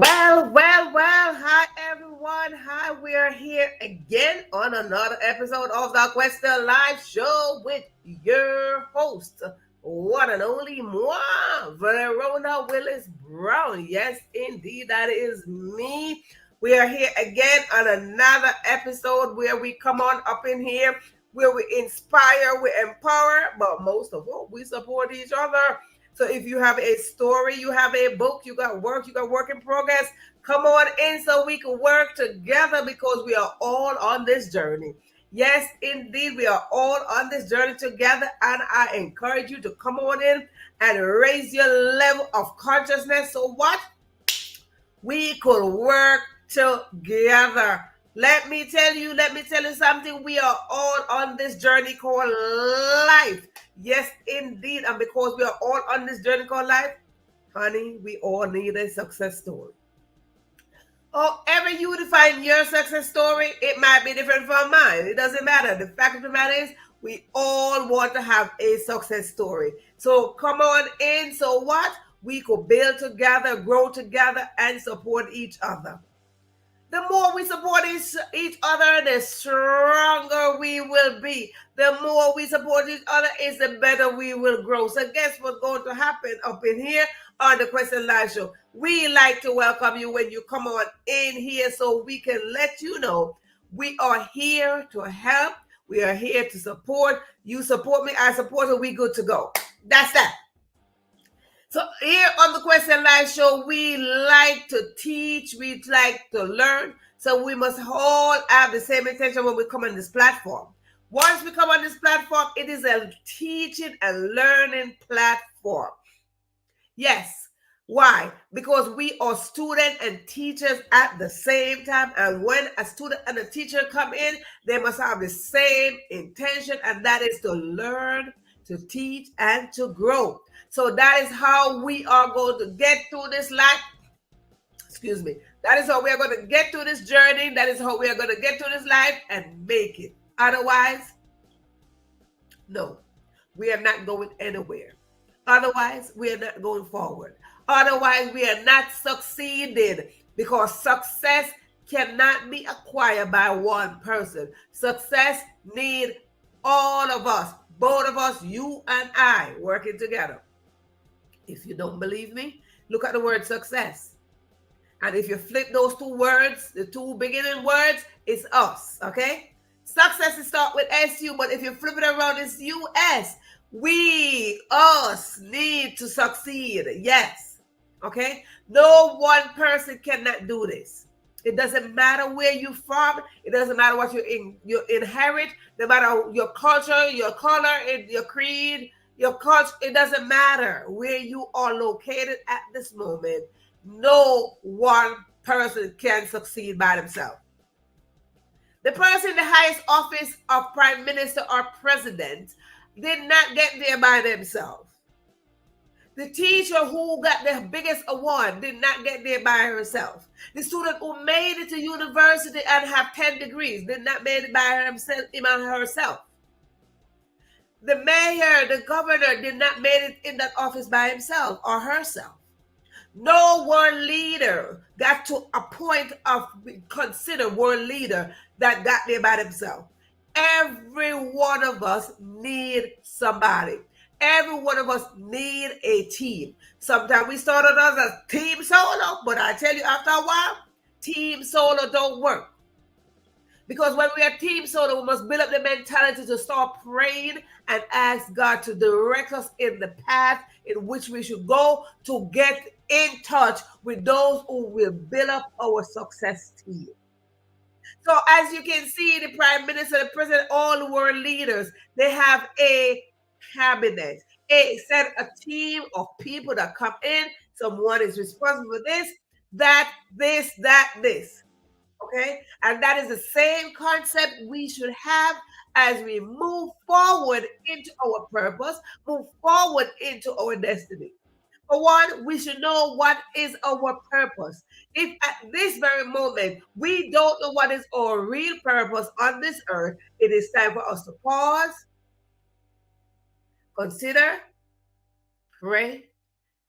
Hi everyone. Hi, we are here again on another episode of the Question Live Show with your host, one and only moi, Verona Willis-Brown. Yes, indeed, that is me. We are here again on another episode where we come on up in here, where we inspire, we empower, but most of all, we support each other. So if you have a story, you have a book, you got work in progress, come on in so we can work together because we are all on this journey. Yes, indeed, we are all on this journey together, and I encourage you to come on in and raise your level of consciousness. So what? We could work together. Let me tell you something. We are all on this journey called life. Yes, indeed. And because we are all on this journey called life, honey, we all need a success story. However you define your success story, it might be different from mine. It doesn't matter. The fact of the matter is, we all want to have a success story. So come on in. So what? We could build together, grow together, and support each other. The more we support each other, the stronger we will be. The more we support each other, is the better we will grow. So guess what's going to happen up in here on the Question Live Show? We like to welcome you when you come on in here so we can let you know we are here to help. We are here to support. You support me, I support you, we good to go. That's that. So here on the Question Live Show, we like to teach, we like to learn. So we must all have the same intention when we come on this platform. Once we come on this platform, it is a teaching and learning platform. Yes. Why? Because we are students and teachers at the same time. And when a student and a teacher come in, they must have the same intention, and that is to learn, to teach, and to grow. So that is how we are going to get through this life. Excuse me. That is how we are going to get through this journey. That is how we are going to get through this life and make it. Otherwise, no, we are not going anywhere. Otherwise, we are not going forward. Otherwise, we are not succeeding, because success cannot be acquired by one person. Success needs all of us, both of us, you and I, working together. If you don't believe me, look at the word success. And if you flip those two words, the two beginning words, it's us, okay? Success is start with SU, but if you flip it around, it's US. We, us, need to succeed. Yes. Okay? No one person cannot do this. It doesn't matter where you're from. It doesn't matter what you inherit. No matter your culture, your color, your creed, your culture. It doesn't matter where you are located at this moment. No one person can succeed by themselves. The person in the highest office of prime minister or president did not get there by themselves. The teacher who got the biggest award did not get there by herself. The student who made it to university and have 10 degrees did not make it by him or herself. The mayor, the governor did not make it in that office by himself or herself. No world leader got to a point of considered world leader that got there by themselves. Every one of us need somebody. Every one of us need a team. Sometimes we started as a team solo, but I tell you, after a while, team solo don't work. Because when we are team solo, we must build up the mentality to start praying and ask God to direct us in the path in which we should go, to get in touch with those who will build up our success team. So as you can see, the prime minister, the president, all world leaders, they have a cabinet, a team of people that come in. Someone is responsible for this, that, this. Okay. And that is the same concept we should have as we move forward into our purpose, move forward into our destiny. For one, we should know what is our purpose. If at this very moment we don't know what is our real purpose on this earth, it is time for us to pause, consider, pray,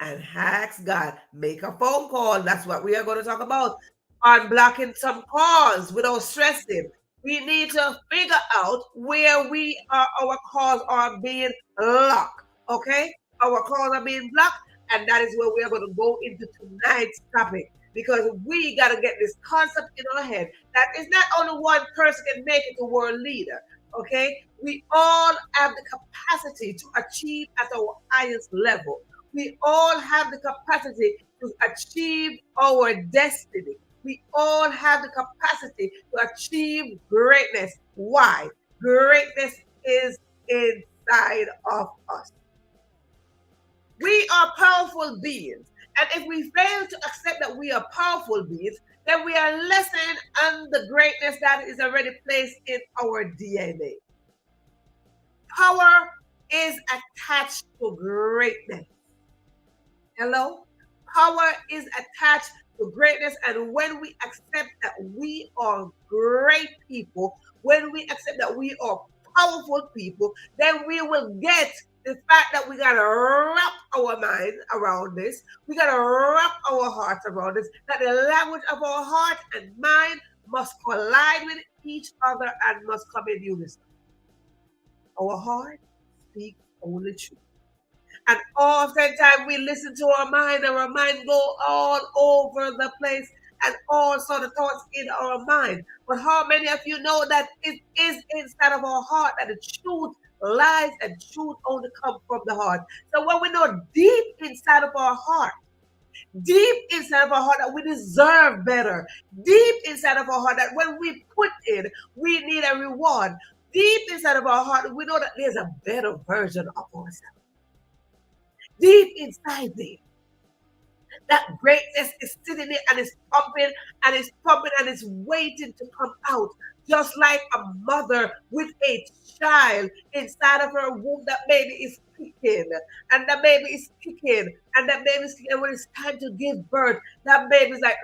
and ask God. Make a phone call. That's what we are going to talk about. Unblocking some calls without stressing. We need to figure out where our calls are being locked. Okay? Our calls are being blocked, and that is where we are going to go into tonight's topic. Because we got to get this concept in our head that is not only one person can make it a world leader. Okay? We all have the capacity to achieve at our highest level. We all have the capacity to achieve our destiny. We all have the capacity to achieve greatness. Why? Greatness is inside of us. We are powerful beings. And if we fail to accept that we are powerful beings, then we are lessening on the greatness that is already placed in our DNA. Power is attached to greatness. Hello? Power is attached to greatness. And when we accept that we are great people, when we accept that we are powerful people, then we will get the fact that we got to wrap our mind around this. We got to wrap our hearts around this, that the language of our heart and mind must collide with each other and must come in unison. Our heart speaks only truth. And oftentimes we listen to our mind, and our mind go all over the place and all sort of thoughts in our mind. But how many of you know that it is inside of our heart that the truth lies, and truth only comes from the heart? So when we know deep inside of our heart, deep inside of our heart that we deserve better, deep inside of our heart that when we put in, we need a reward. Deep inside of our heart, we know that there's a better version of ourselves. Deep inside there, that greatness is sitting there and it's pumping and it's pumping and it's waiting to come out. Just like a mother with a child inside of her womb, that baby is kicking and that baby is kicking and that baby is kicking. And when it's time to give birth, that baby's like,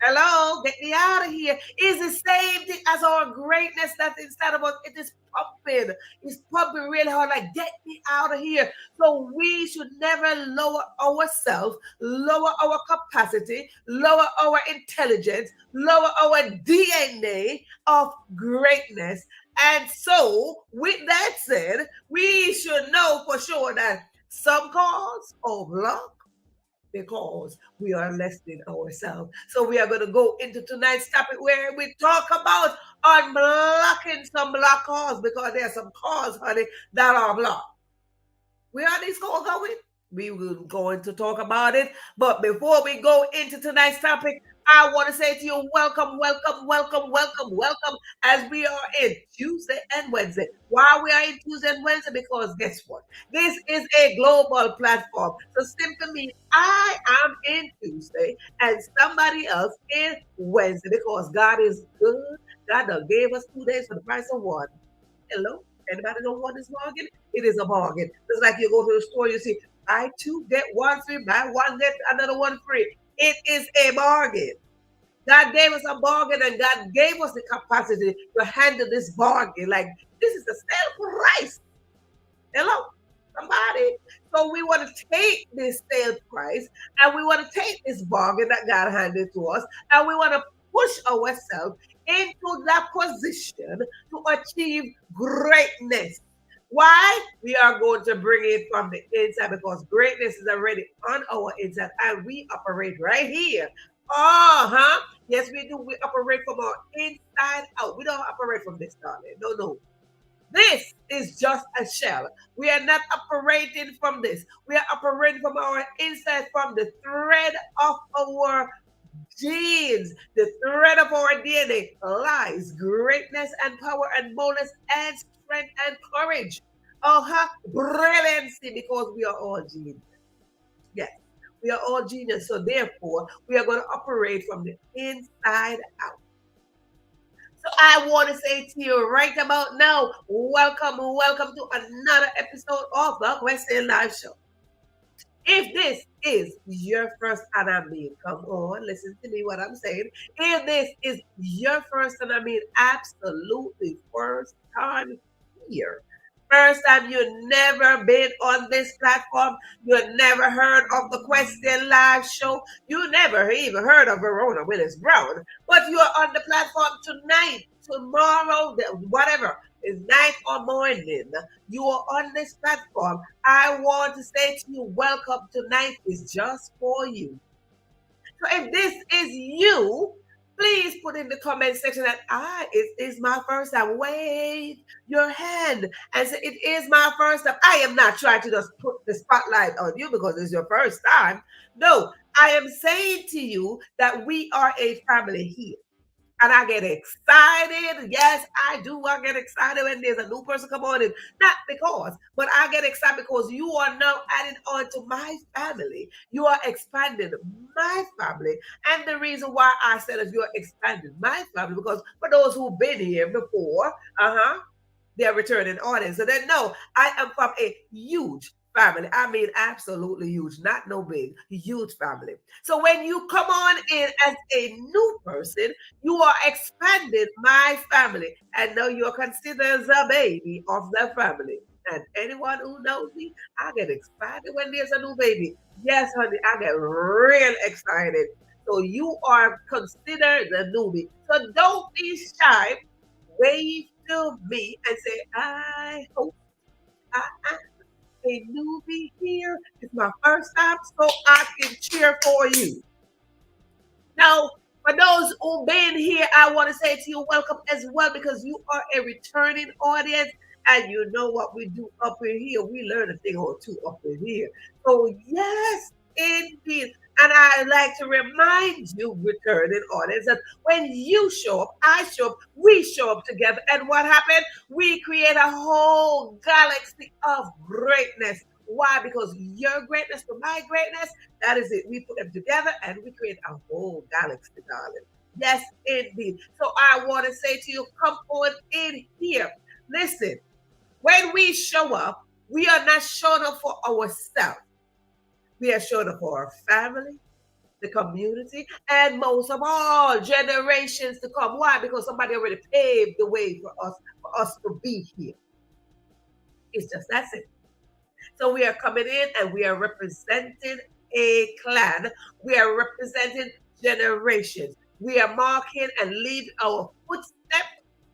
hello, get me out of here. It's the same thing as our greatness that's inside of us. It is pumping. It's pumping really hard, like, get me out of here. So we should never lower ourselves, lower our capacity, lower our intelligence, lower our DNA of greatness. And so, with that said, we should know for sure that some calls are blocked because we are less than ourselves. So we are going to go into tonight's topic where we talk about unblocking some block calls, because there are some calls, honey, that are blocked. Where are these calls going? We will going to talk about it. But before we go into tonight's topic, I want to say to you, welcome, welcome, welcome, welcome, welcome, as we are in Tuesday and Wednesday. Why we are in Tuesday and Wednesday? Because guess what? This is a global platform. So simply means I am in Tuesday and somebody else in Wednesday, because God is good. God done gave us 2 days for the price of one. Hello? Anybody know what is bargain? It is a bargain. Just like you go to the store, you see, buy two, get one free, buy one, get another one free. It is a bargain. God gave us a bargain, and God gave us the capacity to handle this bargain. Like, this is the sale price. Hello? Somebody. So we want to take this sale price, and we want to take this bargain that God handed to us, and we want to push ourselves into that position to achieve greatness. Why? We are going to bring it from the inside, because greatness is already on our inside and we operate right here. Yes, we do. We operate from our inside out. We don't operate from this, darling. No, no. This is just a shell. We are not operating from this. We are operating from our inside, from the thread of our genes, the thread of our DNA lies greatness and power and boldness and strength and courage. Brilliancy, because we are all genius. Yes, we are all genius. So therefore, we are going to operate from the inside out. So I want to say to you right about now, welcome, welcome to another episode of the Question Live Show. If this is your first time, I mean, come on, listen to me what I'm saying. If this is your first time, I mean, absolutely first time here, first time, you never been on this platform, you never heard of the Question Live show, you never even heard of Verona Willis-Brown, but you are on the platform tonight, tomorrow, whatever, is night or morning, you are on this platform. I want to say to you, welcome. Tonight is just for you. So if this is you, please put in the comment section that it is my first time. Wave your hand and say, it is my first time. I am not trying to just put the spotlight on you because it's your first time. No, I am saying to you that we are a family here. And I get excited. Yes, I do. I get excited when there's a new person come on in. Not because, but I get excited because you are now adding on to my family. You are expanding my family. And the reason why I said that you are expanding my family, because for those who've been here before, they're returning audience. So they know I am from a huge family. I mean, absolutely huge, not no big, huge family. So when you come on in as a new person, you are expanding my family. And now you're considered the baby of the family. And anyone who knows me, I get excited when there's a new baby. Yes, honey, I get real excited. So you are considered the newbie. So don't be shy. Wave to me and say, I hope I am a newbie here. It's my first time, so I can cheer for you. Now, for those who've been here, I want to say to you, welcome as well, because you are a returning audience. And you know what we do up in here. We learn a thing or two up in here. So, yes, indeed. And I like to remind you, returning audience, that when you show up, I show up, we show up together. And what happened? We create a whole galaxy of greatness. Why? Because your greatness to my greatness, that is it. We put them together and we create a whole galaxy, darling. Yes, indeed. So I want to say to you, come on in here. Listen, when we show up, we are not showing up for ourselves. We are showing up for our family, the community, and most of all, generations to come. Why? Because somebody already paved the way for us to be here. It's just that's it. So we are coming in and we are representing a clan. We are representing generations. We are marking and leaving our footstep,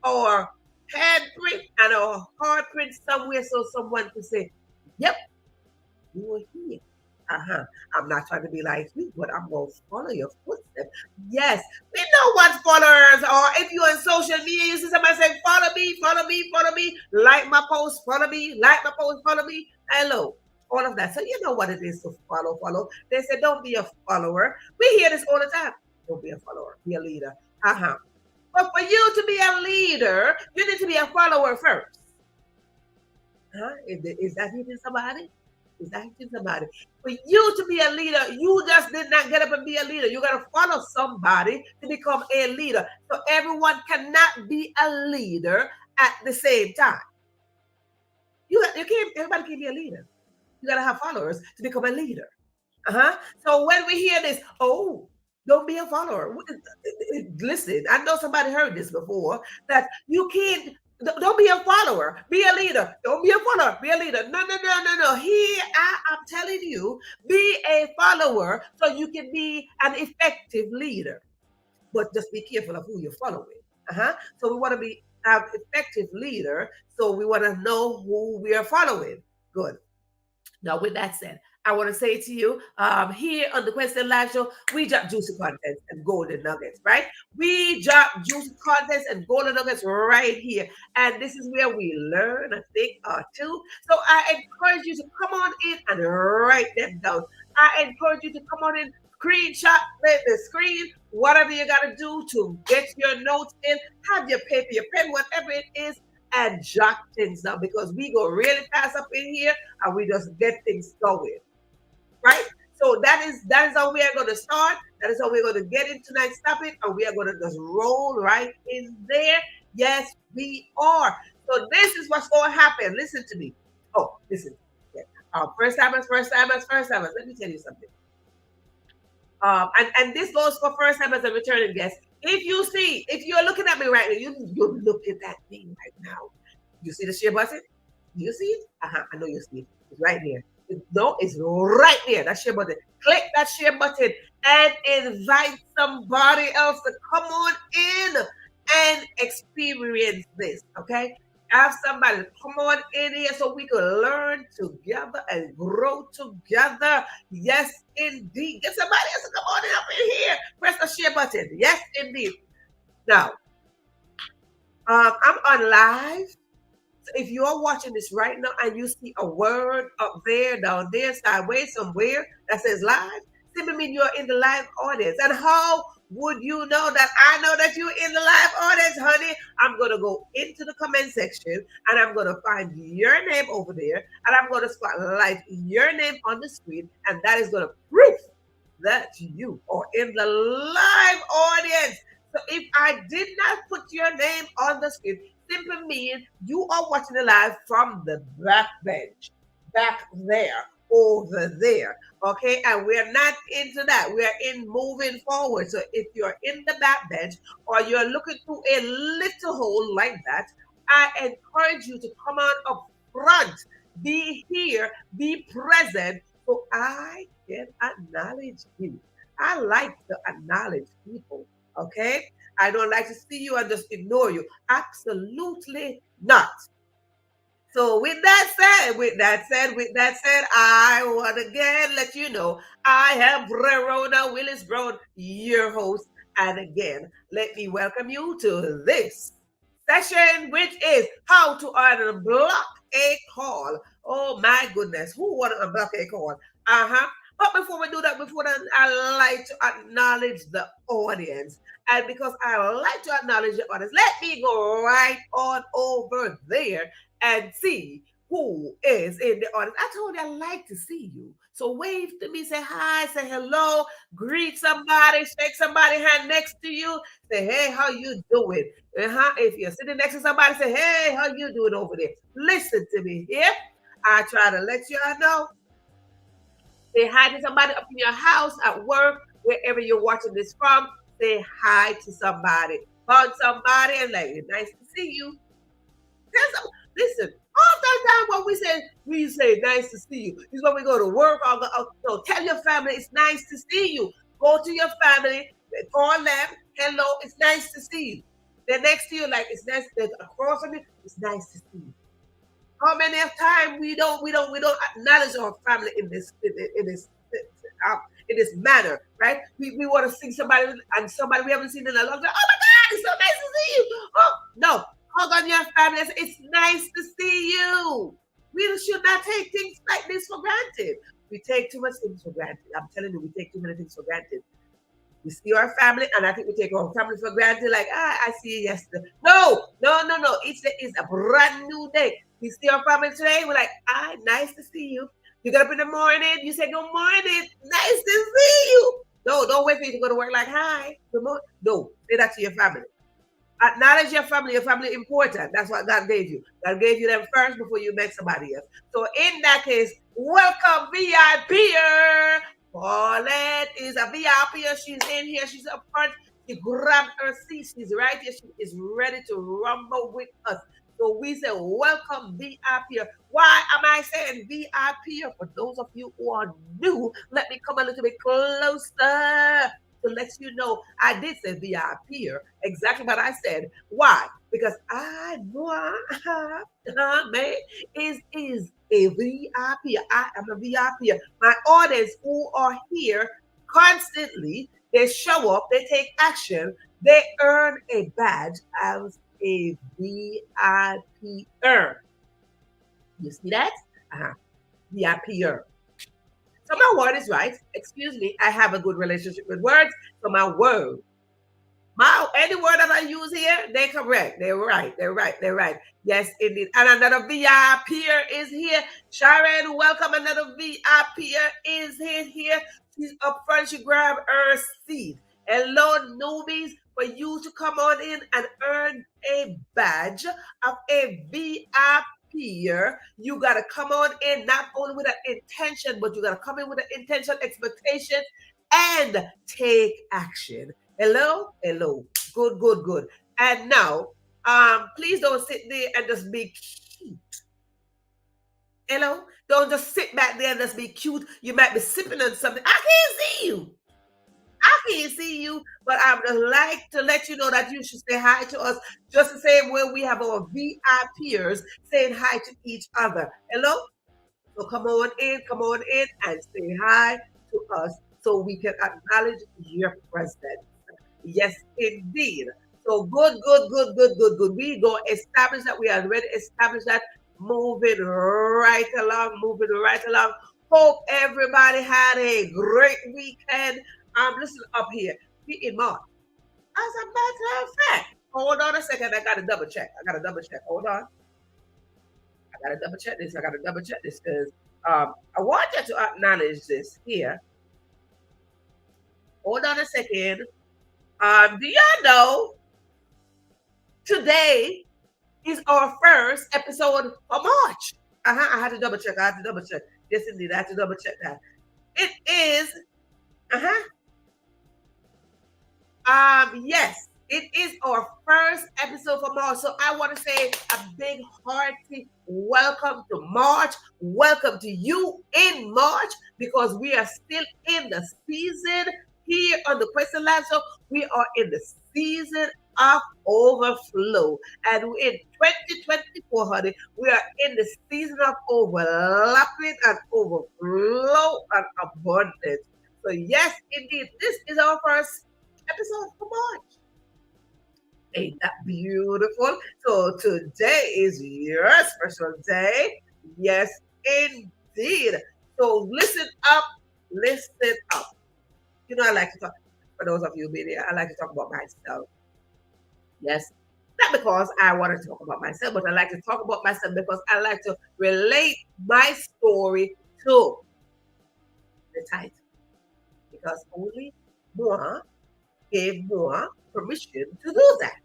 our handprint, and our heartprint somewhere so someone can say, yep, you were here. I'm not trying to be like you, but I'm going to follow your footsteps. Yes, we know what followers are. If you're on social media, you see somebody say, follow me, follow me, follow me, like my post, follow me, like my post, follow me. Hello, all of that. So you know what it is to follow. They say, don't be a follower. We hear this all the time. Don't be a follower, be a leader. But for you to be a leader, you need to be a follower first. Is that hitting somebody? Is that hitting somebody? For you to be a leader, you just did not get up and be a leader. You got to follow somebody to become a leader. So everyone cannot be a leader at the same time. Everybody can't be a leader. You got to have followers to become a leader. So when we hear this, don't be a follower. Listen, I know somebody heard this before, that you can't, don't be a follower, be a leader. Don't be a follower, be a leader. No. Here, I'm telling you, be a follower so you can be an effective leader. But just be careful of who you're following. So we want to be an effective leader, so we want to know who we are following. Good. Now, with that said, I want to say to you, here on the Question Live Show, we drop juicy contents and golden nuggets, right? We drop juicy contents and golden nuggets right here. And this is where we learn a thing or two. So I encourage you to come on in and write them down. I encourage you to come on in, screenshot the screen, whatever you got to do to get your notes in, have your paper, your pen, whatever it is, and jot things down, because we go really fast up in here and we just get things going. Right? So that is how we are going to start. That is how we're going to get into tonight's topic, and we are going to just roll right in there. Yes, we are. So this is what's going to happen. Listen to me. Oh, listen. Yeah. First timers. Let me tell you something. And this goes for first timers and returning guests. If you're looking at me right now, you look at that thing right now. You see the share button? Do you see it? I know you see it. It's right there. No, it's right there. That share button. Click that share button and invite somebody else to come on in and experience this. Okay? Have somebody come on in here so we can learn together and grow together. Yes, indeed. Get somebody else to come on up in here. Press the share button. Yes, indeed. Now, I'm on live. So if you're watching this right now and you see a word up there, down there, sideways, somewhere that says live, simply mean you're in the live audience. And how would you know that I know that you're in the live audience, honey? I'm going to go into the comment section and I'm going to find your name over there and I'm going to spotlight your name on the screen, and that is going to prove that you are in the live audience. So if I did not put your name on the screen, simply means you are watching the live from the back bench, back there, over there. Okay, and we're not into that. We're in moving forward. So if you're in the back bench or you're looking through a little hole like that, I encourage you to come on up front, be here, be present, so I can acknowledge you. I like to acknowledge people. Okay, I don't like to see you and just ignore you. Absolutely not. So with that said, I want to again let you know I am Verona Willis-Brown, your host. And again, let me welcome you to this session, which is how to unblock a call. Oh my goodness, who want to unblock a call? But before we do that, I like to acknowledge the audience. And because I like to acknowledge the audience, let me go right on over there and see who is in the audience. I told you I like to see you. So wave to me, say hi, say hello, greet somebody, shake somebody's hand next to you, say, hey, how you doing? If you're sitting next to somebody, say, hey, how you doing over there? Listen to me here. I try to let you all know. Say hi to somebody up in your house, at work, wherever you're watching this from. Say hi to somebody. Found somebody and like, nice to see you. Listen, all the time when we say nice to see you, is when we go to work or go out. So tell your family it's nice to see you. Go to your family, call them, hello, it's nice to see you. They're next to you, like it's nice, they're across from you, it's nice to see you. How many of time we don't acknowledge our family in this manner, right? We want to see somebody and somebody we haven't seen in a long time. Oh my God, it's so nice to see you. Oh no, hug on your family. It's nice to see you. We should not take things like this for granted. We take too much things for granted. I'm telling you, we take too many things for granted. We see our family, and I think we take our family for granted. Like, I see you yesterday. No. Each day is a brand new day. We see our family today. We're like, nice to see you. You get up in the morning. You say, good morning. Nice to see you. No, don't wait for you to go to work like, hi. Good morning. No, say that to your family. Acknowledge your family. Your family important. That's what God gave you. God gave you them first before you met somebody else. So in that case, welcome VIPer. Paulette is a VIPer. She's in here. She's up front. She grabbed her seat. She's right here. She is ready to rumble with us. So we say, welcome VIPer. Why am I saying VIPer? For those of you who are new, let me come a little bit closer to let you know I did say VIPer. Exactly what I said. Why? Because I know man is a VIPer. I am a VIPer. My audience who are here constantly, they show up, they take action, they earn a badge as a VIPer. You see that? VIPer. So my word is right. Excuse me. I have a good relationship with words. So my word, any word that I use here, they're correct. They're right. Yes, indeed. And another VIPer is here. Sharon, welcome. Another VIPer is here. She's up front. She grabbed her seat. Hello, newbies. For you to come on in and earn a badge of a VIPer, you gotta come on in not only with an intention, but you gotta come in with an intention, expectation, and take action. Hello. Good. And now, please don't sit there and just be cute. Hello? Don't just sit back there and just be cute. You might be sipping on something. I can't see you. I can't see you, but I would like to let you know that you should say hi to us just the same way we have our VIPers saying hi to each other. Hello? So come on in and say hi to us so we can acknowledge your presence. Yes, indeed. So good, good, good, good, good, good. We go establish that. We already established that. Moving right along, moving right along. Hope everybody had a great weekend. Listen up here. We in March. As a matter of fact, hold on a second. I gotta double check. Hold on. I gotta double check this. Because I want you to acknowledge this here. Hold on a second. Do y'all know today is our first episode of March? I had to double check. Yes, indeed, I had to double check that. It is. Yes, it is our first episode for March. So I want to say a big hearty welcome to March. Welcome to you in March because we are still in the season here on the Question Live Show. We are in the season of overflow. And in 2024, honey, we are in the season of overlapping and overflow and abundance. So yes, indeed, this is our first episode for March. Ain't that beautiful? So today is your special day. Yes, indeed. So listen up, listen up. You know, I like to talk, for those of you being here, I like to talk about myself. Yes, not because I want to talk about myself, but I like to talk about myself because I like to relate my story to the title. Because only moi gave moi permission to do that.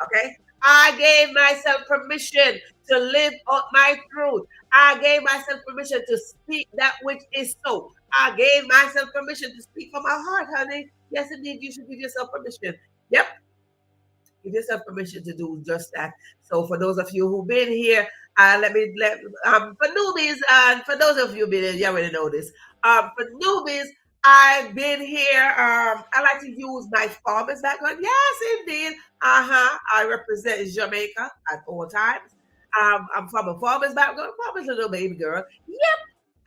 Okay? I gave myself permission to live up my truth. I gave myself permission to speak that which is so. I gave myself permission to speak from my heart, honey. Yes, indeed, you should give yourself permission. Yep, give yourself permission to do just that. So for those of you who've been here, for newbies and for those of you who've been here, you already know this. For newbies, I've been here. I like to use my farmer's background. Yes, indeed. I represent Jamaica at all times. I'm from a farmer's background. Farmer's little baby girl. Yep.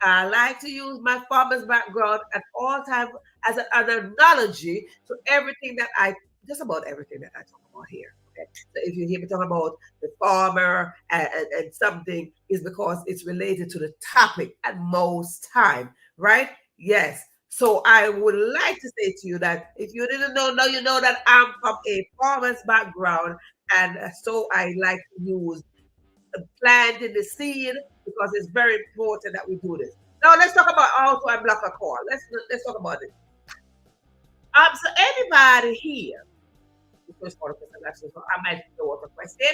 I like to use my farmer's background at all times as an analogy to everything that just about everything that I talk about here. Okay? So if you hear me talking about the farmer and something, is because it's related to the topic at most time, right? Yes. So I would like to say to you that if you didn't know, now you know that I'm from a farmer's background, and so I like to use planting the seed because it's very important that we do this. Now let's talk about how to unblock a call. Let's talk about it. So anybody here, the first part of the question, so I might go with a question.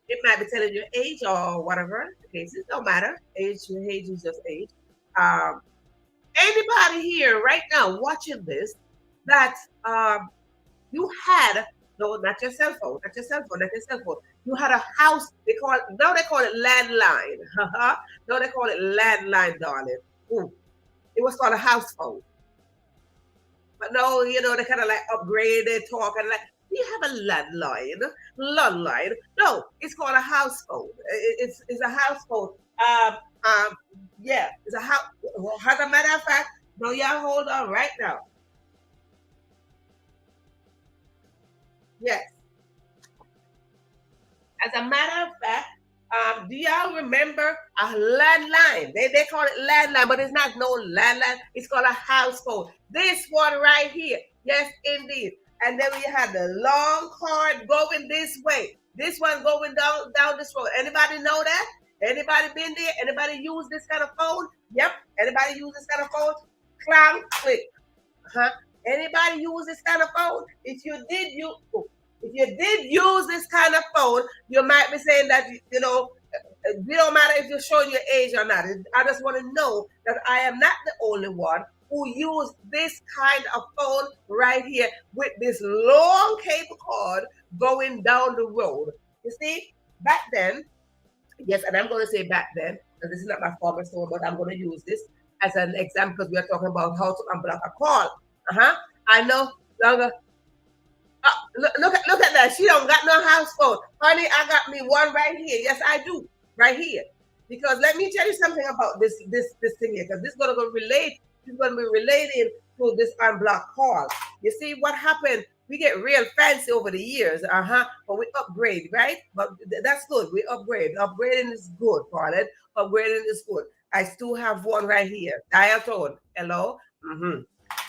It might be telling your age or whatever the case is. Don't matter. Age is just age. Anybody here right now watching this that you had not your cell phone, You had a house. They call it landline. Now they call it landline, darling. Ooh, it was called a house phone. But no, they kind of like upgraded, talk and like, we have a landline. No, it's called a house phone. It's a house phone. Yeah, it's a house. As a matter of fact, no, y'all hold on right now. Yes. As a matter of fact, do y'all remember a landline? They call it landline, but it's not no landline. It's called a house phone. This one right here. Yes, indeed. And then we had the long cord going this way. This one going down this road. Anybody know that? Anybody been there? Anybody use this kind of phone? Yep. Anybody use this kind of phone? Clown click. Anybody use this kind of phone? If you did use this kind of phone, you might be saying that, it don't matter if you're showing your age or not. I just want to know that I am not the only one who used this kind of phone right here with this long cable cord going down the road. You see, back then, Yes, and I'm going to say back then, because this is not my former store, but I'm going to use this as an example because we are talking about how to unblock a call. I know longer. Look at that. She don't got no house phone. Honey, I got me one right here. Yes, I do. Right here. Because let me tell you something about this thing here, because this is gonna go relate, this is gonna be related to this unblocked call. You see what happened? We get real fancy over the years, but we upgrade, right? But that's good. We upgrade. Upgrading is good, Paulette. Upgrading is good. I still have one right here. Dial tone. Hello.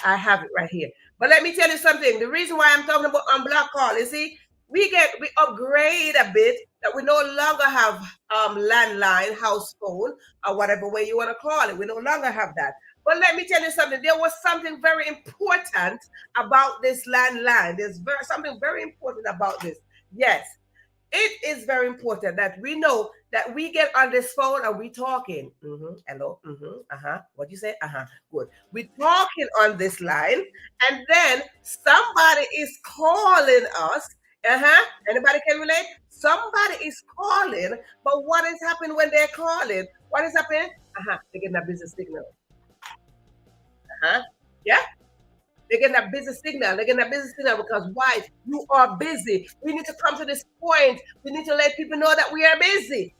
I have it right here. But let me tell you something. The reason why I'm talking about unblock call, you see, we upgrade a bit that we no longer have landline, house phone, or whatever way you want to call it. We no longer have that. But let me tell you something. There was something very important about this landline. Something very important about this. Yes, it is very important that we know that we get on this phone and we talking. Hello. What you say? Good. We talking on this line, and then somebody is calling us. Anybody can relate? Somebody is calling, but what is happening when they're calling? What is happening? They get a business signal. Yeah. They're getting a busy signal. They're getting a busy signal because why? You are busy. We need to come to this point. We need to let people know that we are busy.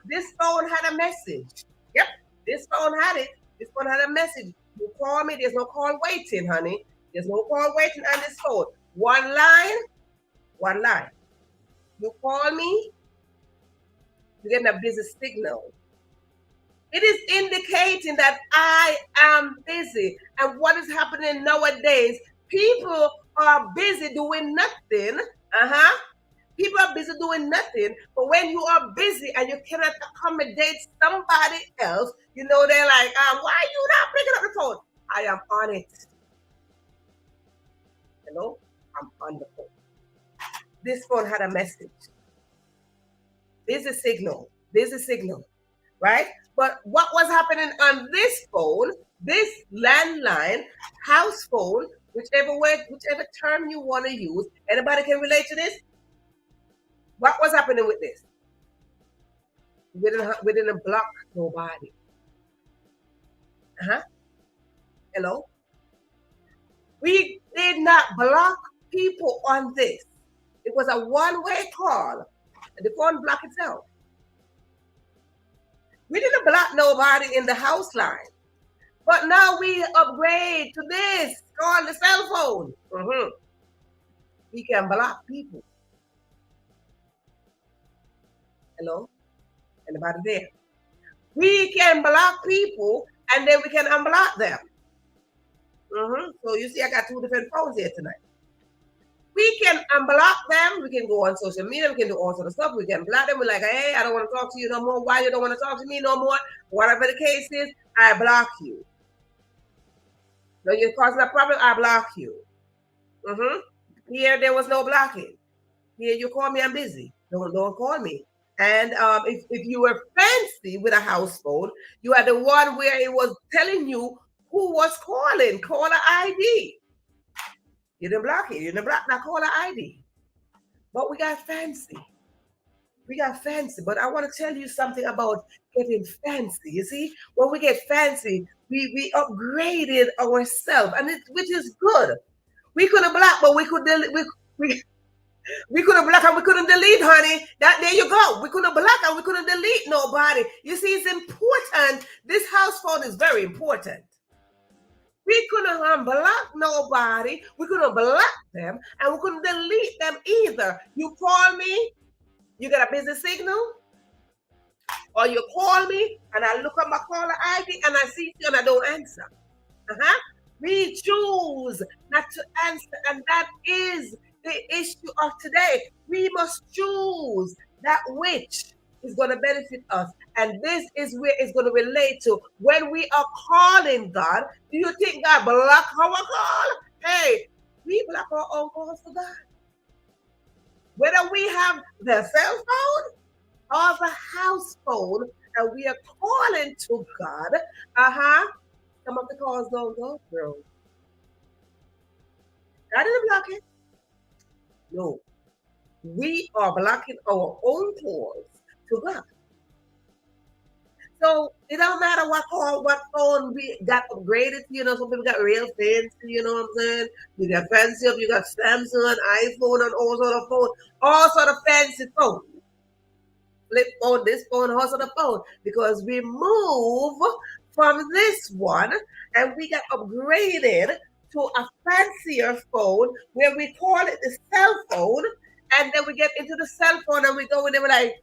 This phone had a message. Yep. This phone had it. This phone had a message. You call me. There's no call waiting, honey. There's no call waiting on this phone. One line. One line. You call me. You're getting a busy signal. It is indicating that I am busy. And what is happening nowadays? People are busy doing nothing. People are busy doing nothing. But when you are busy and you cannot accommodate somebody else, they're like, why are you not picking up the phone? I am on it. Hello? I'm on the phone. This phone had a message. Busy signal. Busy signal. Right? But what was happening on this phone, this landline, house phone, whichever term you want to use, anybody can relate to this? What was happening with this? We didn't block nobody. Hello? We did not block people on this. It was a one-way call. The phone blocked itself. We didn't block nobody in the house line. But now we upgrade to this, called the cell phone. We can block people. Hello? Anybody there? We can block people and then we can unblock them. So you see, I got two different phones here tonight. We can unblock them. We can go on social media. We can do all sort of stuff. We can block them. We're like, hey, I don't want to talk to you no more. Why you don't want to talk to me no more? Whatever the case is, I block you. So you're causing a problem, I block you. Here, there was no blocking. Here, you call me, I'm busy. Don't call me. And if you were fancy with a house phone, you had the one where it was telling you who was calling, caller ID. You didn't block it. You didn't block that caller ID. But we got fancy. But I want to tell you something about getting fancy. You see, when we get fancy, we upgraded ourselves, and which is good. We couldn't block, but we could delete. We couldn't block and we couldn't delete, honey. There you go. We couldn't block and we couldn't delete nobody. You see, it's important. This house phone is very important. We couldn't unblock nobody. We couldn't block them, and we couldn't delete them either. You call me, you get a busy signal, or you call me and I look at my caller ID and I see you and I don't answer. We choose not to answer, and that is the issue of today. We must choose that which is going to benefit us. And this is where it's going to relate to when we are calling God. Do you think God block our call? Hey, we block our own calls to God. Whether we have the cell phone or the house phone, and we are calling to God, some of the calls don't go through. I didn't block it. No. We are blocking our own calls to God. So it don't matter what phone we got upgraded. Some people got real fancy. You know what I'm saying? You got fancy up. You got Samsung, iPhone, and all sort of phone, all sort of fancy phone, flip phone, this phone, all sort of phone, because we move from this one and we got upgraded to a fancier phone where we call it the cell phone, and then we get into the cell phone and we go in there, we're like,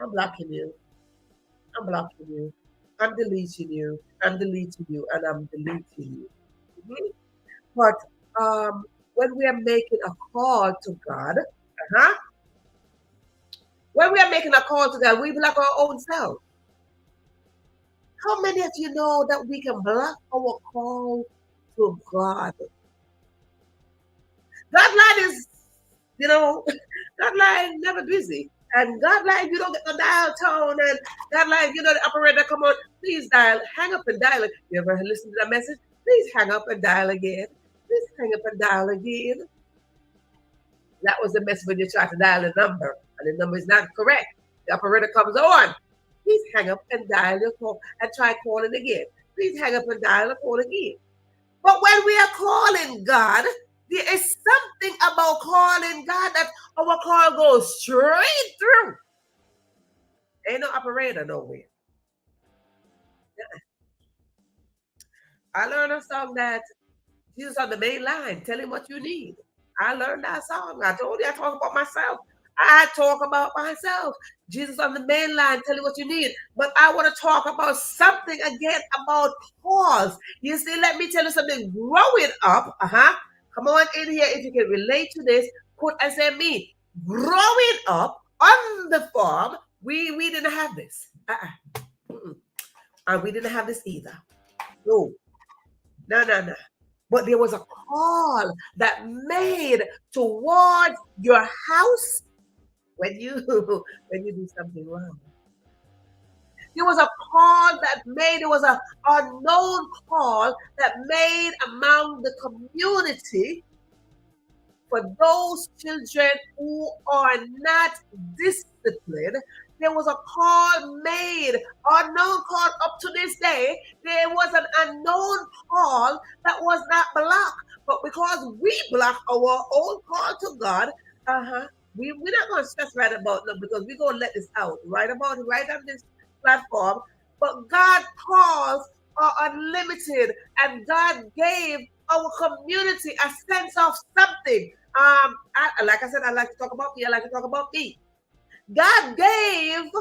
I'm blocking you. I'm blocking you. I'm deleting you. I'm deleting you. And I'm deleting you. Mhm. But when we are making a call to God, uh-huh, when we are making a call to God, we block our own self. How many of you know that we can block our call to God? God line is, you know, God line never busy. And God line, you don't get the dial tone. And God line, the operator come on, please dial, hang up and dial it. You ever listen to that message? Please hang up and dial again. Please hang up and dial again. That was the message when you try to dial a number and the number is not correct. The operator comes on. Please hang up and dial your call and try calling again. Please hang up and dial the call again. But when we are calling God, there is something about calling God that our call goes straight through. Ain't no operator nowhere. I learned a song that Jesus on the main line. Tell him what you need. I learned that song. I told you I talk about myself. I talk about myself. Jesus on the main line. Tell you what you need. But I want to talk about something again about calls. You see, let me tell you something. Growing up, come on in here if you can relate to this. Put and say me. Growing up on the farm, we didn't have this. And we didn't have this either. No, no, no, no. But there was a call that made towards your house when you when you do something wrong. There was a call that made, it was a unknown call that made among the community for those children who are not disciplined. There was a call made, unknown call up to this day. There was an unknown call that was not blocked. But because we block our own call to God, we're not going to stress right about them because we're going to let this out right on this platform. But God calls are unlimited, and God gave our community a sense of something. Like I said, I like to talk about me. I like to talk about me. God gave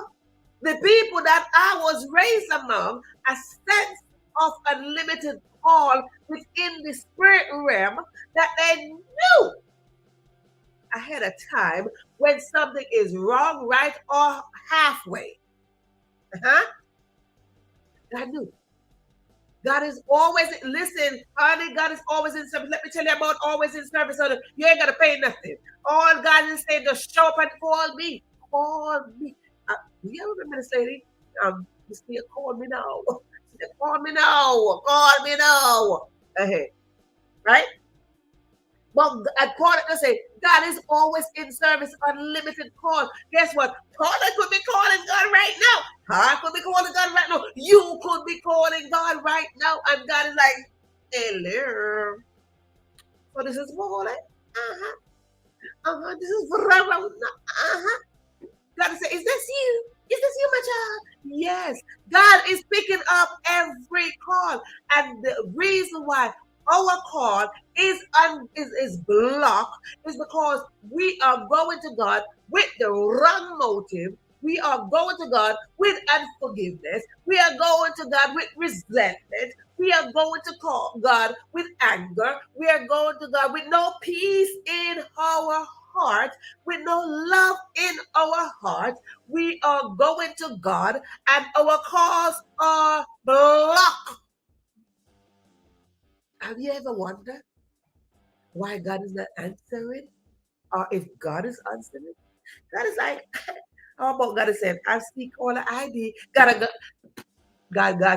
the people that I was raised among a sense of unlimited call within the spirit realm that they knew ahead of time when something is wrong, right, or halfway. Uh-huh. God knew. God is always, listen, honey, God is always in service. Let me tell you about always in service. So you ain't got to pay nothing. All God is saying, just show up and call me. Call me. You ever remember this lady? You still call me now. Call me now. Call me now. Right? But according to say, God is always in service, unlimited call. Guess what? Paula could be calling God right now. I could be calling God right now. You could be calling God right now. And God is like, hello. So this is Paula. Uh-huh. This is Verona. Uh-huh. God is saying, is this you? Is this you, my child? Yes. God is picking up every call. And the reason why our call is blocked is because we are going to God with the wrong motive. We are going to God with unforgiveness. We are going to God with resentment. We are going to call God with anger. We are going to God with no peace in our heart, with no love in our heart. We are going to God and our calls are blocked. Have you ever wondered why God is not answering? Or if God is answering? God is like, how about God is saying, I see caller ID. God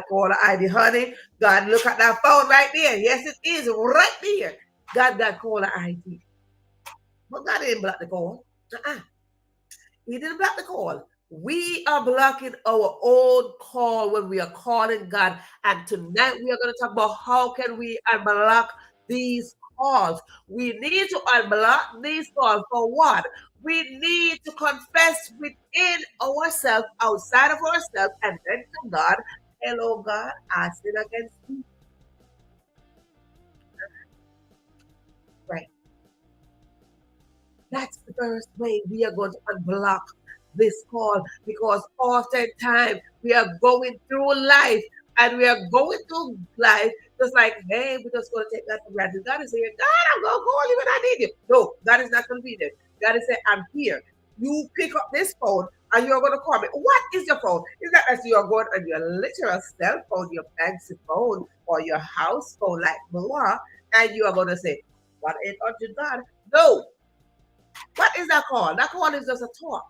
caller ID, honey. God, look at that phone right there. Yes, it is right there. God caller ID. But God didn't block the call. He didn't block the call. We are blocking our own call when we are calling God. And tonight we are going to talk about how can we unblock these calls. We need to unblock these calls for what? We need to confess within ourselves, outside of ourselves, and then to God, hello God, I sin against you. Right. That's the first way we are going to unblock this call, because oftentimes we are going through life and we are going through life just like, hey, we're just going to take that for granted. God is saying, God, I'm going to call you when I need you. No, God is not convenient. God is saying, I'm here. You pick up this phone and you're going to call me. What is your phone? Is that as you are going on your literal cell phone, your fancy phone, or your house phone like Noah, and you are going to say, what 800 God? No. What is that call? That call is just a talk.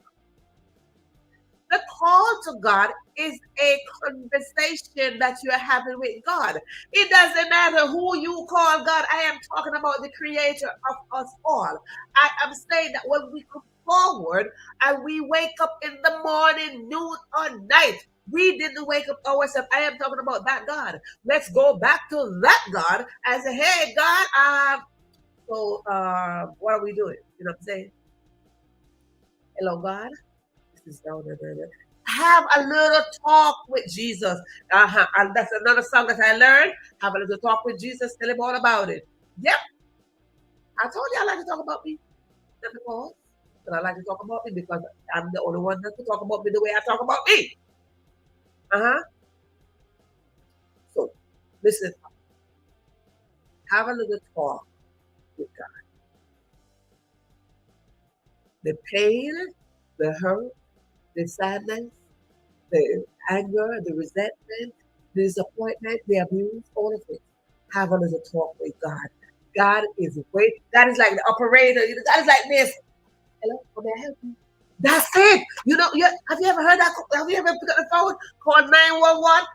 The call to God is a conversation that you are having with God. It doesn't matter who you call God. I am talking about the creator of us all. I am saying that when we come forward and we wake up in the morning, noon, or night, we didn't wake up ourselves. I am talking about that God. Let's go back to that God and say, hey, God, what are we doing? You know what I'm saying? Hello, God. This is have a little talk with Jesus. And that's another song that I learned. Have a little talk with Jesus. Tell him all about it. Yep. I told you I like to talk about me. Not because. But I like to talk about me because I'm the only one that can talk about me the way I talk about me. Uh-huh. So, listen. Have a little talk with God. The pain, the hurt, the sadness, the anger, the resentment, the disappointment, the abuse, all of it. Have a little talk with God. God is wait. God is like the operator. God is like this. Hello, how may I help you? That's it. You know, have you ever heard that? Have you ever picked up the phone, called 911?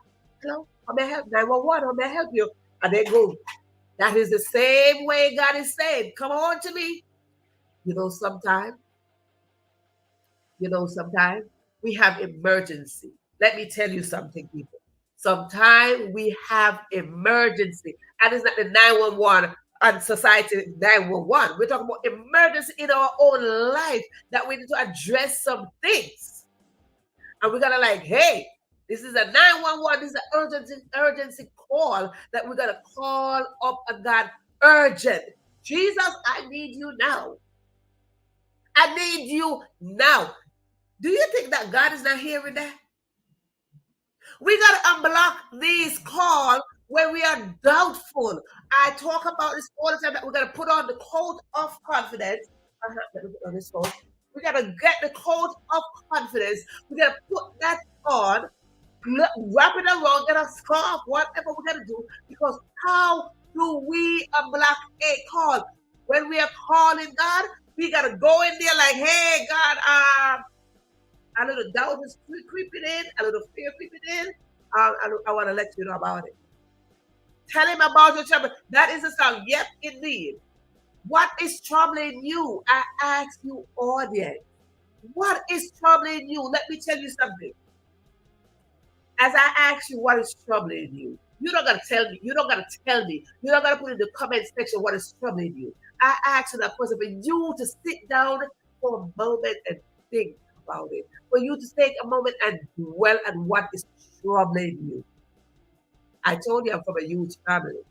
Hello, how may I help? 911, how may I help you? And they go. That is the same way God is saying, come on to me. You know, sometimes we have emergency. Let me tell you something, people. Sometimes we have emergency, and it's not the 911 and society 911. We're talking about emergency in our own life that we need to address some things. And we're gonna like, hey, this is a 911, this is an urgency call that we're gonna call up on God urgent. Jesus, I need you now. I need you now. Do you think that God is not hearing that? We got to unblock these calls when we are doubtful. I talk about this all the time that we got to put on the coat of confidence. Let me put on this coat. We got to get the coat of confidence. We got to put that on, wrap it around, get a scarf, whatever we got to do. Because how do we unblock a call? When we are calling God, we got to go in there like, hey, God, a little doubt is creeping in, a little fear creeping in. I want to let you know about it. Tell him about your trouble. That is a song. Yep, indeed. What is troubling you? I ask you, audience. What is troubling you? Let me tell you something. As I ask you, what is troubling you? You don't gotta tell me. You don't gotta tell me. You don't gotta put in the comment section what is troubling you. I ask that person for you to sit down for a moment and think about it. For you to take a moment and dwell on what is troubling you. I told you I'm from a huge family.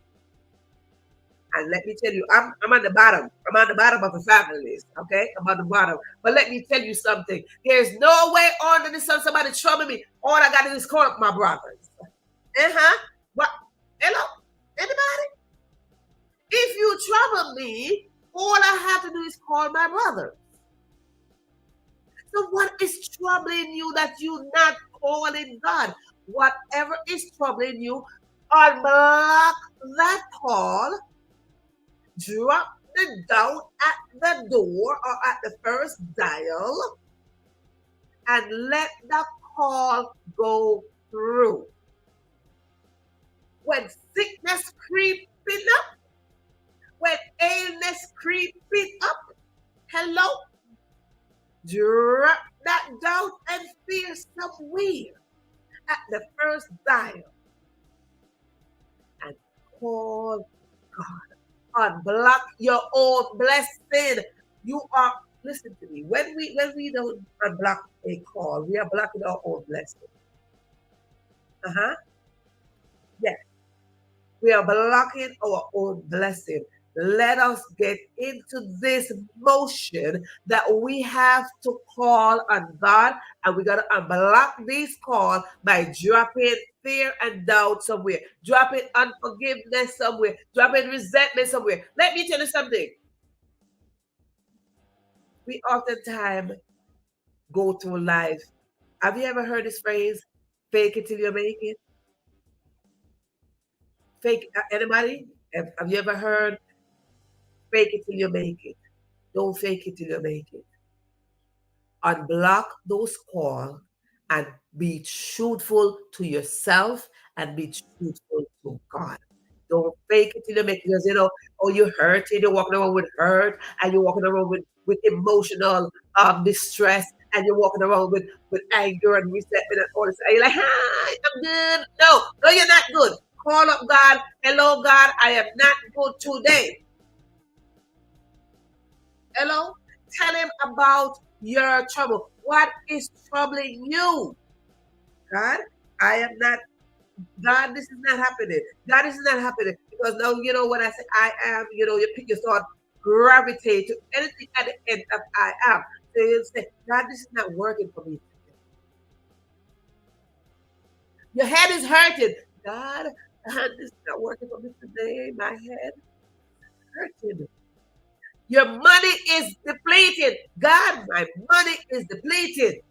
And let me tell you, I'm on the bottom. I'm on the bottom of the family list. Okay? I'm on the bottom. But let me tell you something. There's no way under the sun somebody trouble me. All I got to do is call up my brothers. What? Hello? Anybody? If you trouble me, all I have to do is call my brother. So what is troubling you that you're not calling God? Whatever is troubling you, unblock that call, drop the doubt at the door or at the first dial, and let the call go through. When sickness creeping up, when illness creeping up, hello, drop that doubt and fear somewhere at the first dial and call God. Unblock your own blessing. You are, listen to me. When we don't unblock a call, we are blocking our own blessing. Uh-huh. Yes. We are blocking our own blessing. Let us get into this motion that we have to call on God, and we got to unblock these calls by dropping fear and doubt somewhere, dropping unforgiveness somewhere, dropping resentment somewhere. Let me tell you something. We oftentimes go through life. Have you ever heard this phrase, fake it till you make it? Fake, anybody? Have you ever heard fake it till you make it? Don't fake it till you make it. Unblock those calls and be truthful to yourself and be truthful to God. Don't fake it till you make it because oh, you're hurting, you're walking around with hurt, and you're walking around with emotional distress, and you're walking around with anger and resentment and all this. And you're like, hi, I'm good. No, you're not good. Call up God. Hello, God, I am not good today. Hello? Tell him about your trouble. What is troubling you? God, I am not, God, this is not happening. God, this is not happening. Because now, when I say I am, you start gravitate to anything at the end of I am. So you say, God, this is not working for me. Your head is hurting. God, this is not working for me today. My head hurting. Your money is depleted. God, my money is depleted.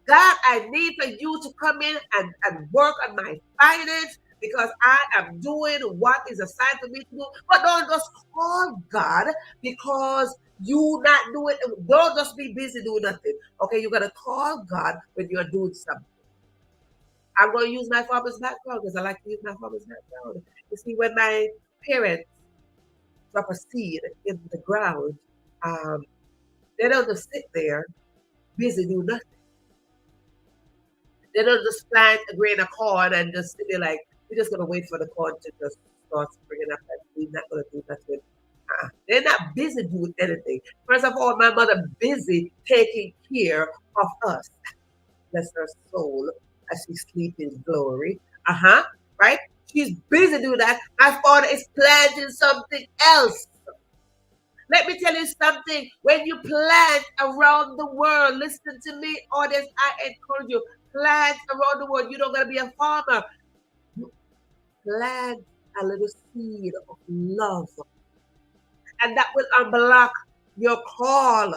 God, I need for you to come in and work on my finance because I am doing what is assigned for me to do. But don't just call God because you not doing. Don't just be busy doing nothing. Okay, you gotta call God when you're doing something. I'm going to use my father's background because I like to use my father's background. You see, when my parents drop a seed in the ground, um, they don't just sit there busy doing nothing. They don't just plant a grain of corn and just sit there like, we're just going to wait for the corn to just start springing up and we're not going to do nothing. They're not busy doing anything. First of all, my mother busy taking care of us. Bless her soul as she sleeps in glory. Right? She's busy doing that. My father is planting something else. Let me tell you something. When you plant around the world, listen to me, audience, I encourage you, plant around the world. You don't gotta be a farmer. You plant a little seed of love. And that will unblock your call.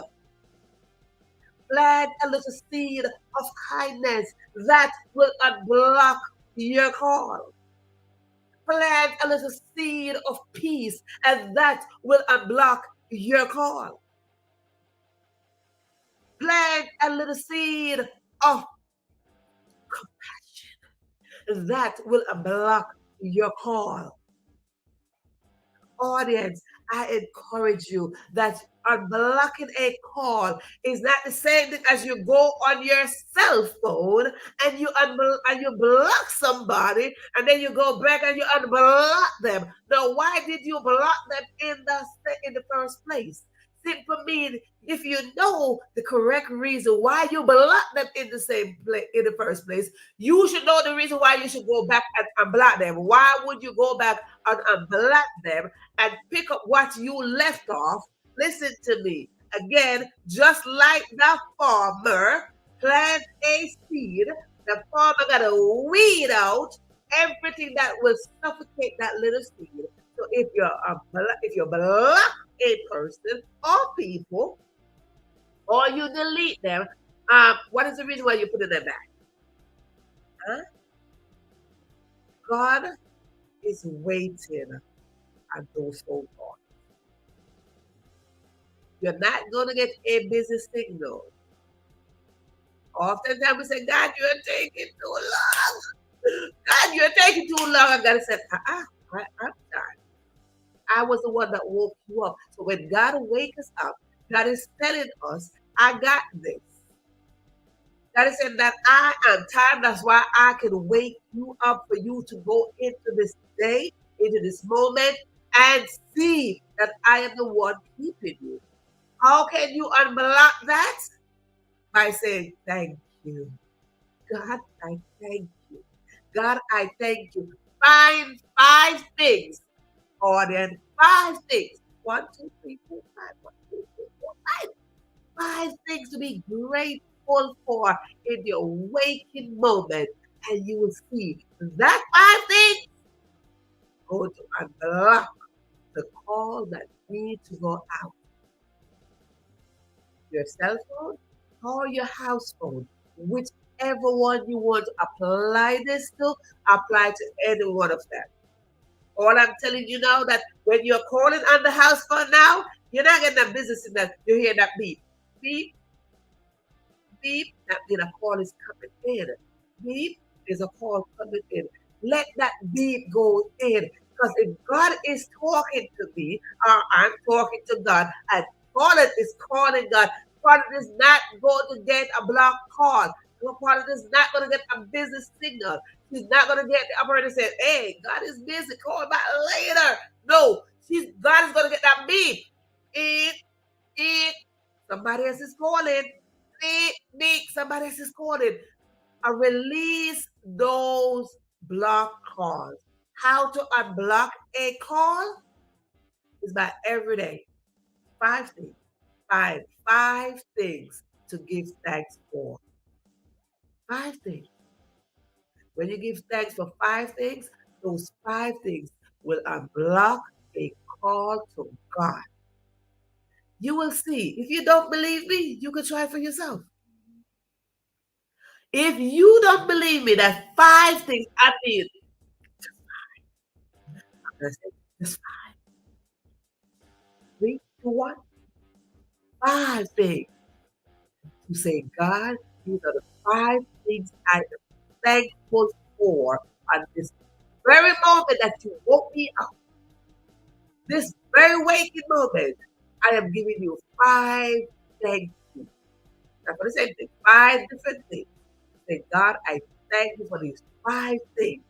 Plant a little seed of kindness. That will unblock your call. Plant a little seed of peace, and that will unblock your call. Plant a little seed of compassion, that will unblock your call. Audience, I encourage you that unblocking a call is not the same thing as you go on your cell phone and you block somebody and then you go back and you unblock them. Now, why did you block them in the first place? Simple mean if you know the correct reason why you block them in the same place in the first place, you should know the reason why you should go back and unblock them. Why would you go back and unblock them and pick up what you left off? Listen to me. Again, just like the farmer plant a seed, the farmer got to weed out everything that will suffocate that little seed. So if you block a person or people, or you delete them, what is the reason why you put them back? Huh? God is waiting at those phone calls. You're not going to get a busy signal. Oftentimes we say, God, you're taking too long. God, you're taking too long. I got to say, I'm done. I was the one that woke you up. So when God wakes us up, God is telling us, I got this. God is saying that I am tired. That's why I can wake you up for you to go into this day, into this moment, and see that I am the one keeping you. How can you unblock that? By saying, thank you. God, I thank you. God, I thank you. Find 5 things, or then 5 things. 1, 2, 3, 4, 5. 1, 2, 3, 4, 5. 5 things to be grateful for in your waking moment. And you will see that 5 things go to unlock the call that needs to go out. Your cell phone or your house phone, whichever one you want to apply this to, apply to any one of them. All I'm telling you now that when you're calling on the house phone now, you're not getting a business in that. You hear that beep, beep, beep. That means a call is coming in. Beep is a call coming in. Let that beep go in. Because if God is talking to me, or I'm talking to God, and Paulette is calling God, Paulette is not going to get a block call. Paulette is not going to get a business signal. She's not going to get the operator say, hey, God is busy, call back later. No, God is going to get that beep. It, somebody else is calling. Somebody else is calling. I release those block calls. How to unblock a call is by every day. 5 things. Five things to give thanks for. 5 things. When you give thanks for 5 things, those 5 things will unblock a call to God. You will see. If you don't believe me, you can try for yourself. If you don't believe me, that 5 things I need, just 3, 2, 1, 5 things to say, God, these are the 5 things I am thankful for on this very moment that you woke me up. This very waking moment, I am giving you 5 thank you. That's what I said, 5 different things. Say, God, I thank you for these 5 things.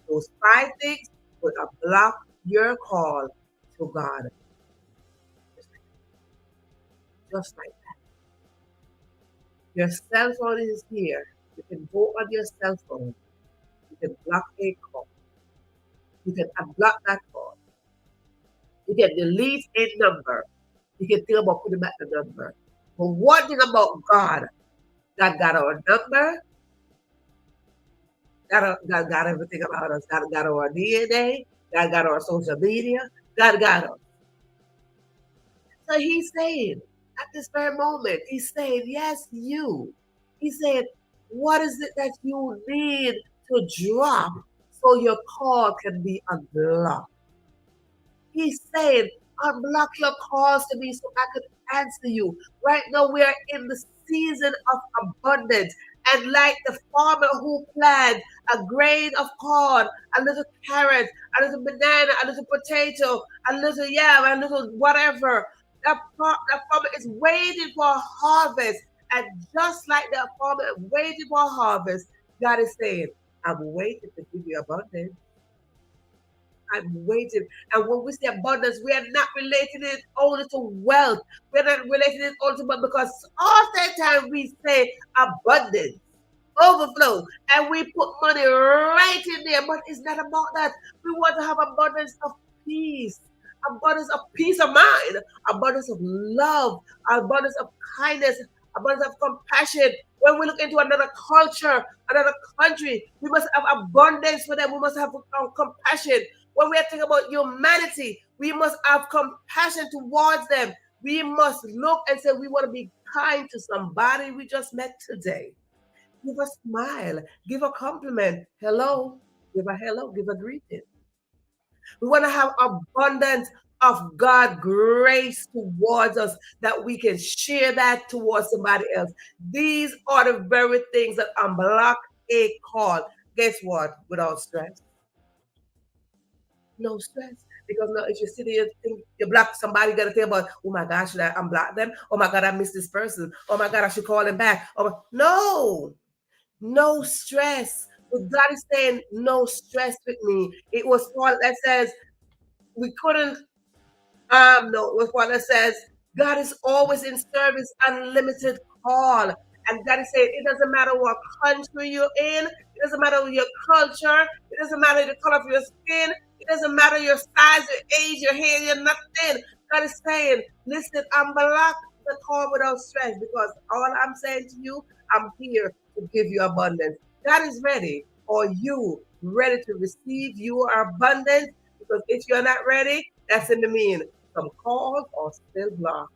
Those 5 things will unblock your call to God. Just like that. Your cell phone is here. You can go on your cell phone. You can block a call. You can unblock that call. You can delete a number. You can think about putting back the number. But one thing about God, God got our number. God got everything about us. God got our DNA. God got our social media. God got us. So he's saying, at this very moment, he's saying, yes, you. He's saying, what is it that you need to drop so your call can be unblocked? He's saying, unblock your calls to me so I can answer you. Right now, we are in the season of abundance. And like the farmer who planted a grain of corn, a little carrot, a little banana, a little potato, a little yam, a little whatever, that farmer is waiting for a harvest. And just like that farmer is waiting for a harvest, God is saying, I'm waiting to give you abundance. I'm waiting. And when we say abundance, we are not relating it only to wealth. We're not relating it only to wealth because oftentimes we say abundance, overflow, and we put money right in there. But it's not about that. We want to have abundance of peace, abundance of peace of mind, abundance of love, abundance of kindness, abundance of compassion. When we look into another culture, another country, we must have abundance for them. We must have compassion. When we are thinking about humanity, we must have compassion towards them. We must look and say we want to be kind to somebody we just met today. Give a smile, give a compliment. Hello, give a hello, give a greeting. We want to have abundance of God grace towards us that we can share that towards somebody else. These are the very things that unblock a call. Guess what? Without stress. No stress. Because now if you sit there, you think you block somebody, you gotta think about, oh my gosh, should I unblock them? Oh my god, I missed this person. Oh my god, I should call them back. Oh no, no stress. But God is saying, no stress with me. It was Paul that says we couldn't no, with what it says, God is always in service, unlimited call. And God is saying, it doesn't matter what country you're in, it doesn't matter your culture, it doesn't matter the color of your skin, it doesn't matter your size, your age, your hair, your nothing. God is saying, listen, I'm block the call without stress because all I'm saying to you, I'm here to give you abundance. God is ready. Are you ready to receive your abundance? Because if you're not ready, that's in the mean. Some calls are still blocked.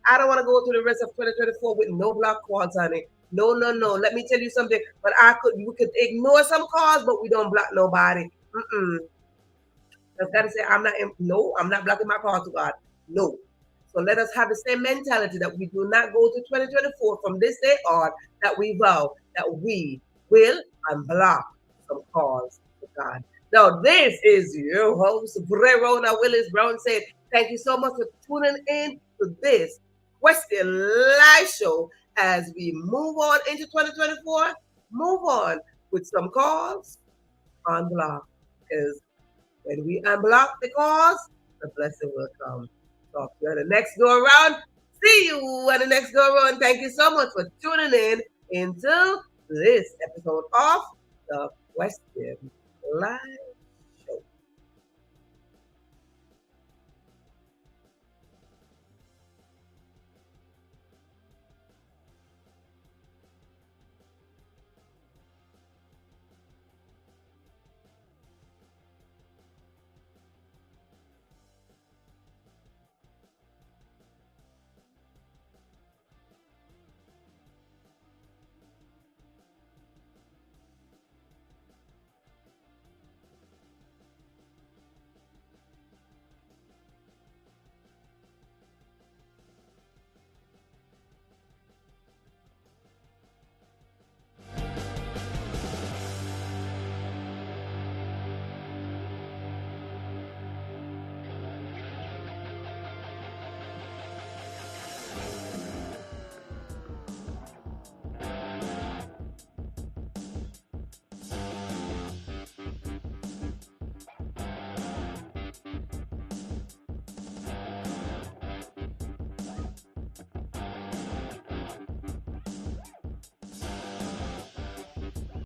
I don't want to go through the rest of 2024 with no block calls, honey. No, no, no. Let me tell you something. But we could ignore some calls, but we don't block nobody. Mm-mm. I've got to say, no, I'm not blocking my call to God. No. So let us have the same mentality that we do not go to 2024 from this day on, that we vow that we will unblock some calls to God. Now, this is your host, Verona Willis-Brown, saying thank you so much for tuning in to this Question Live Show as we move on into 2024. Move on with some calls unblock. Because when we unblock the calls, the blessing will come. Talk to you on the next go around. See you on the next go around. Thank you so much for tuning in into this episode of the Question Live.